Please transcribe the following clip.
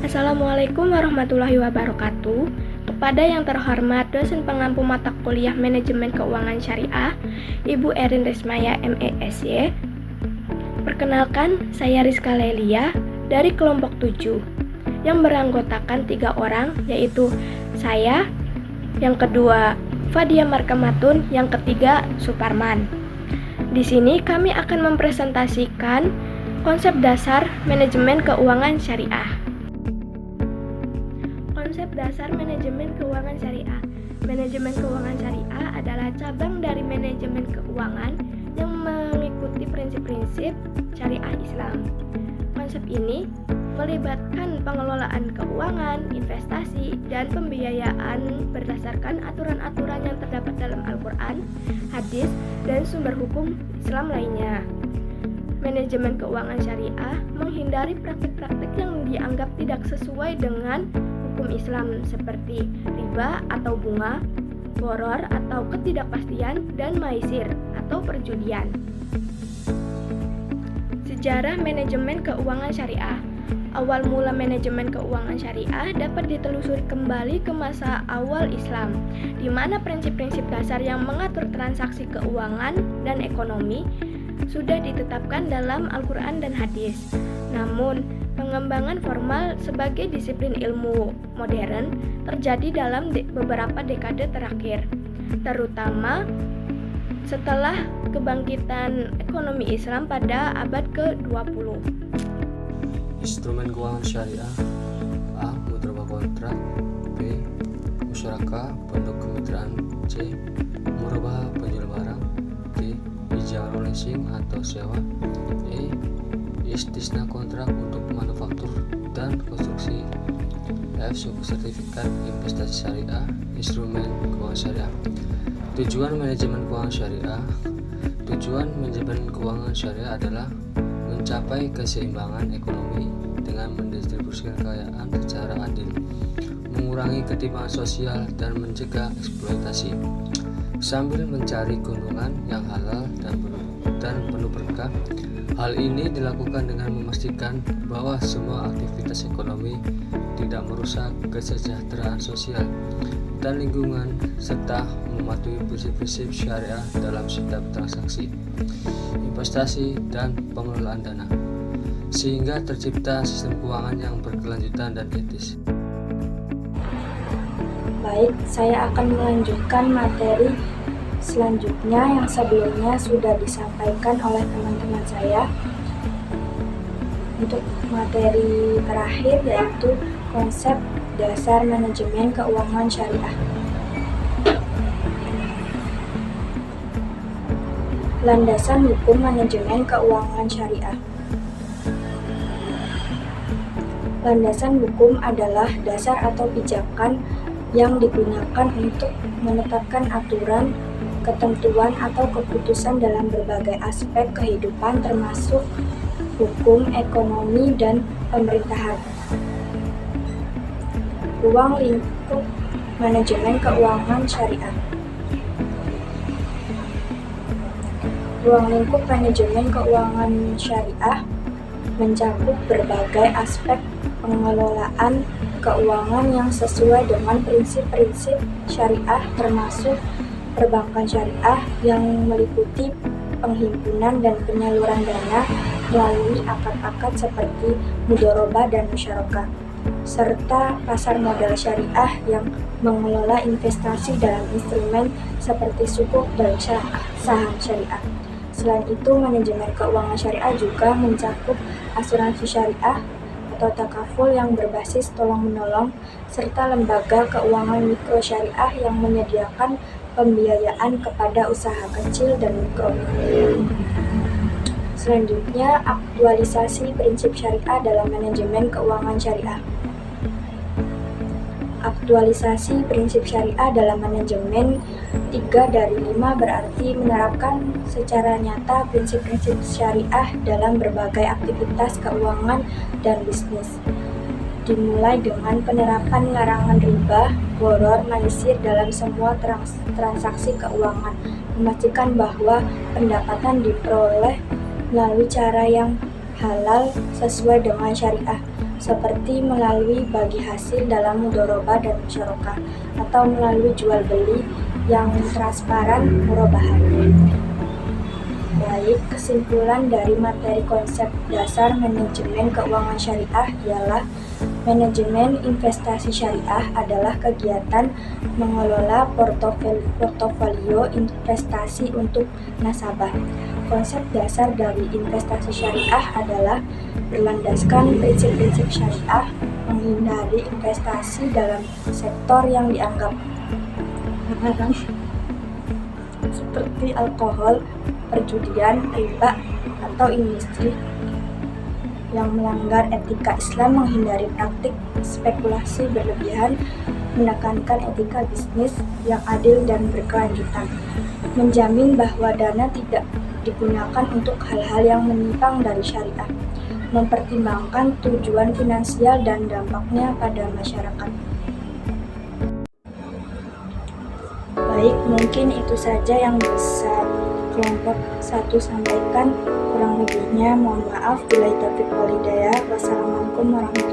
Assalamualaikum warahmatullahi wabarakatuh. Kepada yang terhormat dosen pengampu mata kuliah Manajemen Keuangan Syariah, Ibu Erin Rismaya MESY. Perkenalkan, saya Rizka Lelia dari kelompok 7 yang beranggotakan 3 orang, yaitu saya, yang kedua Fadia Markamatun, yang ketiga Suparman. Di sini kami akan mempresentasikan konsep dasar manajemen keuangan syariah. Konsep dasar manajemen keuangan syariah. Manajemen keuangan syariah adalah cabang dari manajemen keuangan yang mengikuti prinsip-prinsip syariah Islam. Konsep ini melibatkan pengelolaan keuangan, investasi, dan pembiayaan berdasarkan aturan-aturan yang terdapat dalam Al-Quran, hadis, dan sumber hukum Islam lainnya. Manajemen keuangan syariah menghindari praktik-praktik yang dianggap tidak sesuai dengan hukum Islam seperti riba atau bunga, boror atau ketidakpastian, dan maisir atau perjudian. Sejarah manajemen keuangan syariah. Awal mula manajemen keuangan syariah dapat ditelusuri kembali ke masa awal Islam, di mana prinsip-prinsip dasar yang mengatur transaksi keuangan dan ekonomi sudah ditetapkan dalam Al-Quran dan hadis. Namun, pengembangan formal sebagai disiplin ilmu modern terjadi dalam beberapa dekade terakhir, terutama setelah kebangkitan ekonomi Islam pada abad ke-20. Instrumen keuangan syariah: A. Mudharabah kontrak, B. Musyarakah bentuk kemitraan, C. Murabahah penjual barang, D. Ijarah leasing atau sewa, E. Istisna kontrak untuk manufaktur dan konstruksi, F. Suku sertifikat investasi syariah. Instrumen keuangan syariah. Tujuan manajemen keuangan syariah. Tujuan manajemen keuangan syariah adalah mencapai keseimbangan ekonomi dengan mendistribusikan kekayaan secara adil, mengurangi ketimpangan sosial, dan mencegah eksploitasi, sambil mencari keuntungan yang halal dan penuh berkah. Hal ini dilakukan dengan memastikan bahwa semua aktivitas ekonomi tidak merusak kesejahteraan sosial dan lingkungan, serta mematuhi prinsip-prinsip syariah dalam setiap transaksi, investasi, dan pengelolaan dana, sehingga tercipta sistem keuangan yang berkelanjutan dan etis. Baik, saya akan melanjutkan materi selanjutnya yang sebelumnya sudah disampaikan oleh teman-teman saya. Untuk materi terakhir yaitu konsep dasar manajemen keuangan syariah. Landasan hukum manajemen keuangan syariah. Landasan hukum adalah dasar atau pijakan yang digunakan untuk menetapkan aturan, ketentuan, atau keputusan dalam berbagai aspek kehidupan termasuk hukum, ekonomi, dan pemerintahan. Ruang lingkup manajemen keuangan syariah. Ruang lingkup manajemen keuangan syariah mencakup berbagai aspek pengelolaan keuangan yang sesuai dengan prinsip-prinsip syariah, termasuk perbankan syariah yang meliputi penghimpunan dan penyaluran dana melalui akad-akad seperti mudharabah dan musyarakah, serta pasar modal syariah yang mengelola investasi dalam instrumen seperti sukuk dan saham syariah. Selain itu, manajemen keuangan syariah juga mencakup asuransi syariah atau takaful yang berbasis tolong-menolong, serta lembaga keuangan mikro syariah yang menyediakan pembiayaan kepada usaha kecil dan mikro. Selanjutnya, aktualisasi prinsip syariah dalam manajemen keuangan syariah. Aktualisasi prinsip syariah dalam manajemen 3 dari 5 berarti menerapkan secara nyata prinsip-prinsip syariah dalam berbagai aktivitas keuangan dan bisnis, dimulai dengan penerapan larangan riba, boror, maisir dalam semua transaksi keuangan, memastikan bahwa pendapatan diperoleh melalui cara yang halal sesuai dengan syariah, seperti melalui bagi hasil dalam mudharabah dan musyarakah, atau melalui jual beli yang transparan murabahan. Baik, kesimpulan dari materi konsep dasar manajemen keuangan syariah ialah manajemen investasi syariah adalah kegiatan mengelola portofolio investasi untuk nasabah. Konsep dasar dari investasi syariah adalah berlandaskan prinsip-prinsip syariah, menghindari investasi dalam sektor yang dianggap haram seperti alkohol, perjudian, riba, atau industri yang melanggar etika Islam, menghindari praktik spekulasi berlebihan, menekankan etika bisnis yang adil dan berkelanjutan, menjamin bahwa dana tidak digunakan untuk hal-hal yang menyimpang dari syariah, mempertimbangkan tujuan finansial dan dampaknya pada masyarakat. Baik, mungkin itu saja yang bisa kelompok 1 sampaikan. Kurang lebihnya mohon maaf. Billahi taufiq wal hidayah. Wassalamualaikum warahmatullahi wabarakatuh.